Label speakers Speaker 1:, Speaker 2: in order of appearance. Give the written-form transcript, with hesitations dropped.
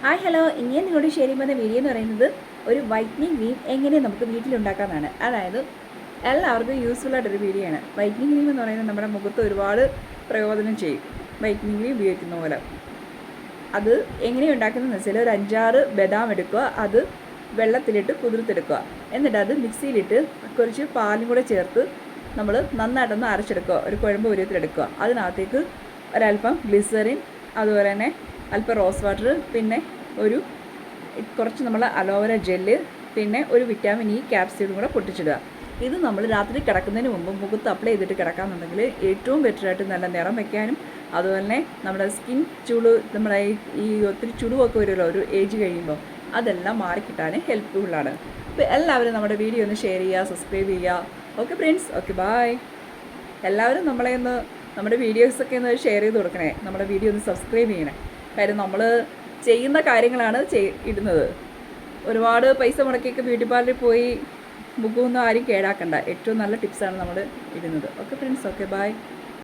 Speaker 1: Hi hello, ഇങ്ങനെ നിങ്ങളോട് share ചെയ്യുന്ന വീഡിയോ എന്ന് പറയുന്നത് ഒരു വൈറ്റ്നിങ് ക്രീം എങ്ങനെ നമുക്ക് വീട്ടിലുണ്ടാക്കാമെന്നാണ്. അതായത് എല്ലാവർക്കും യൂസ്ഫുൾ ആയിട്ടൊരു വീഡിയോ ആണ്. വൈറ്റ്നിങ് ക്രീം എന്ന് പറയുന്നത് നമ്മുടെ മുഖത്ത് ഒരുപാട് പ്രയോജനം ചെയ്യും. വൈറ്റ്നിങ് ക്രീം ഉപയോഗിക്കുന്ന പോലെ അത് എങ്ങനെയാണ് ഉണ്ടാക്കുന്നതെന്ന് വെച്ചാൽ ഒരു 5-6 ബദാം എടുക്കുക, അത് വെള്ളത്തിലിട്ട് കുതിർത്തെടുക്കുക. എന്നിട്ട് അത് മിക്സിയിലിട്ട് കുറച്ച് പാലും കൂടെ ചേർത്ത് നമ്മൾ നന്നായിട്ടൊന്ന് അരച്ചെടുക്കുക. ഒരു കുഴമ്പ് ഉരുവത്തിലെടുക്കുക. അതിനകത്തേക്ക് ഒരല്പം ഗ്ലിസറിൻ, അതുപോലെ തന്നെ അല്പം റോസ് വാട്ടർ, പിന്നെ കുറച്ച് നമ്മൾ അലോവേര ജെല്ല്, പിന്നെ ഒരു വിറ്റാമിൻ ഇ ക്യാപ്സ്യൂളും കൂടെ പൊട്ടിച്ചിടുക. ഇത് നമ്മൾ രാത്രി കിടക്കുന്നതിന് മുമ്പ് മുഖത്ത് അപ്ലൈ ചെയ്തിട്ട് കിടക്കാമെന്നുണ്ടെങ്കിൽ ഏറ്റവും ബെറ്ററായിട്ട് നല്ല നിറം വയ്ക്കാനും, അതുപോലെ തന്നെ നമ്മുടെ സ്കിൻ ചുളു, നമ്മുടെ ഈ ഒത്തിരി ചുളിവൊക്കെ വരുമല്ലോ ഒരു ഏജ് കഴിയുമ്പോൾ, അതെല്ലാം മാറിക്കിട്ടാൻ ഹെൽപ്ഫുള്ളാണ്. അപ്പോൾ എല്ലാവരും നമ്മുടെ വീഡിയോ ഒന്ന് ഷെയർ ചെയ്യുക, സബ്സ്ക്രൈബ് ചെയ്യുക. Okay friends, okay bye. എല്ലാവരും നമ്മുടെ വീഡിയോസൊക്കെ ഒന്ന് ഷെയർ ചെയ്ത് കൊടുക്കണേ, നമ്മുടെ വീഡിയോ ഒന്ന് സബ്സ്ക്രൈബ് ചെയ്യണേ. കാര്യം നമ്മൾ ചെയ്യുന്ന കാര്യങ്ങളാണ് ഇടുന്നത്. ഒരുപാട് പൈസ മുടക്കിയൊക്കെ ബ്യൂട്ടി പാർലറിൽ പോയി മുഖമൊന്നും ആരും കേടാക്കണ്ട. ഏറ്റവും നല്ല ടിപ്സാണ് നമ്മൾ ഇടുന്നത്. Okay friends, okay bye.